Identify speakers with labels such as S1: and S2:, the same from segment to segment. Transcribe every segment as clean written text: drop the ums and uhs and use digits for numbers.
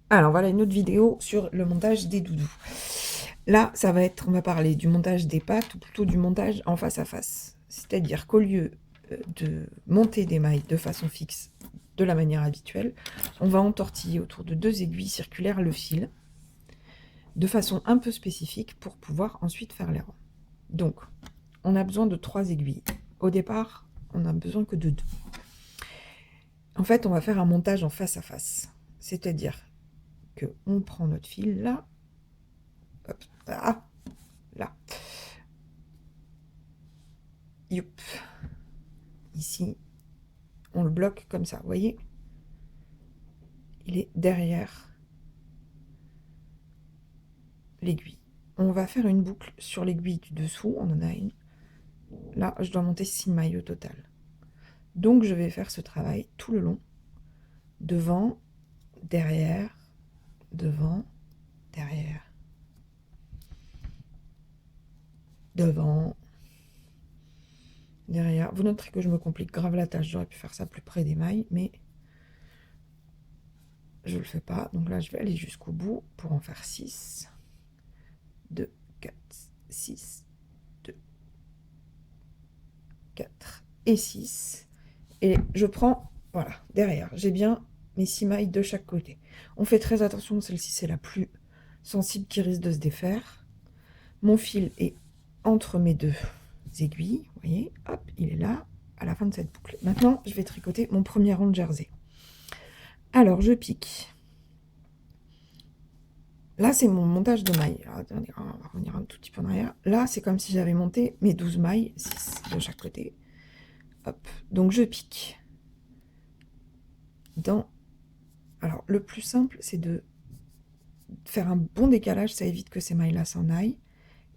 S1: Alors voilà une autre vidéo sur le montage des doudous. Là, ça va être, on va parler du montage des pattes, ou plutôt du montage en face à face. C'est-à-dire qu'au lieu de monter des mailles de façon fixe de la manière habituelle, on va entortiller autour de 2 aiguilles circulaires le fil, de façon un peu spécifique pour pouvoir ensuite faire les rangs. Donc, on a besoin de 3 aiguilles. Au départ, on n'a besoin que de 2. En fait, on va faire un montage en face à face. C'est-à-dire qu'on prend notre fil là, hop, là, youp, ici, on le bloque comme ça, vous voyez, il est derrière l'aiguille. On va faire une boucle sur l'aiguille du dessous, on en a une. Là, je dois monter 6 mailles au total. Donc, je vais faire ce travail tout le long, devant, derrière, devant, derrière, devant, derrière. Vous noterez que je me complique grave la tâche, j'aurais pu faire ça plus près des mailles, mais je le fais pas. Donc là, je vais aller jusqu'au bout pour en faire 6. 2, 4, 6, 2, 4 et 6. Et je prends, voilà, derrière. J'ai bien mes 6 mailles de chaque côté. On fait très attention, celle-ci, c'est la plus sensible qui risque de se défaire. Mon fil est entre mes 2 aiguilles, vous voyez, hop, il est là, à la fin de cette boucle. Maintenant, je vais tricoter mon premier rang de jersey. Alors, je pique. Là, c'est mon montage de mailles. Alors, attendez, on va revenir un tout petit peu en arrière. Là, c'est comme si j'avais monté mes 12 mailles, 6 de chaque côté. Hop, donc je pique. Alors, le plus simple, c'est de faire un bon décalage, ça évite que ces mailles-là s'en aillent.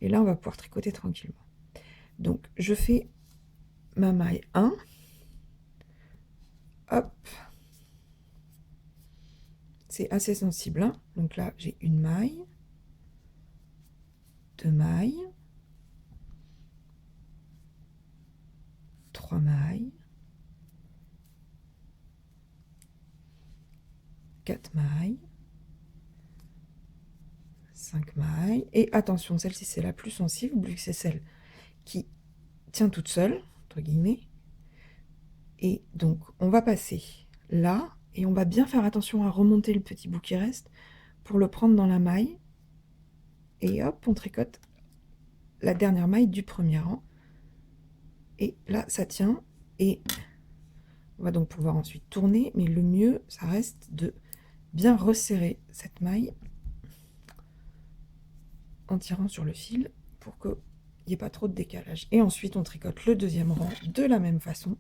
S1: Et là, on va pouvoir tricoter tranquillement. Donc, je fais ma maille 1. Hop. C'est assez sensible, hein. Donc là, j'ai une maille, 2 mailles, 3 mailles, 4 mailles, 5 mailles. Et attention, celle-ci, c'est la plus sensible, vu que c'est celle qui tient toute seule, entre guillemets. Et donc, on va passer là, et on va bien faire attention à remonter le petit bout qui reste pour le prendre dans la maille. Et hop, on tricote la dernière maille du premier rang. Et là, ça tient. Et on va donc pouvoir ensuite tourner, mais le mieux, ça reste de bien resserrer cette maille en tirant sur le fil pour qu'il n'y ait pas trop de décalage. Et ensuite, on tricote le deuxième rang de la même façon.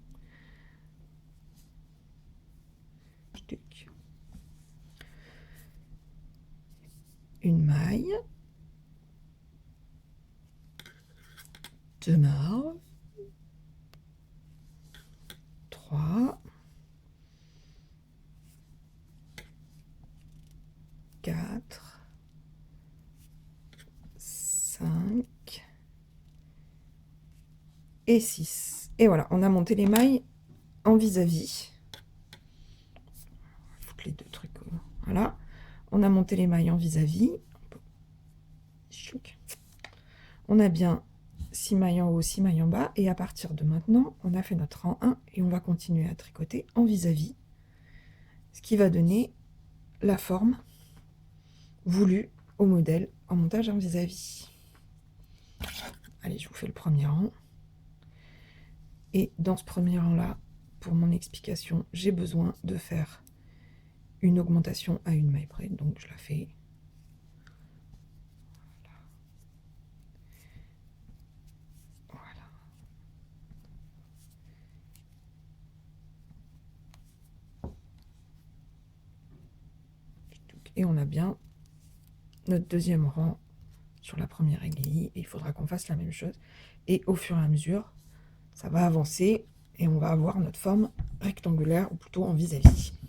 S1: Une maille, 2 marges, 3, 4, 5 et 6. Et voilà, on a monté les mailles en vis-à-vis. Foutre les deux trucs. Voilà, on a monté les mailles en vis-à-vis. On a bien 6 mailles en haut, 6 mailles en bas. Et à partir de maintenant, on a fait notre rang 1 et on va continuer à tricoter en vis-à-vis. Ce qui va donner la forme voulue au modèle en montage en vis-à-vis. Allez, je vous fais le premier rang. Et dans ce premier rang-là, pour mon explication, j'ai besoin de faire une augmentation à une maille près. Donc, je la fais. Voilà. Et on a bien notre deuxième rang sur la première aiguille. Et il faudra qu'on fasse la même chose. Et au fur et à mesure, ça va avancer et on va avoir notre forme rectangulaire, ou plutôt en vis-à-vis.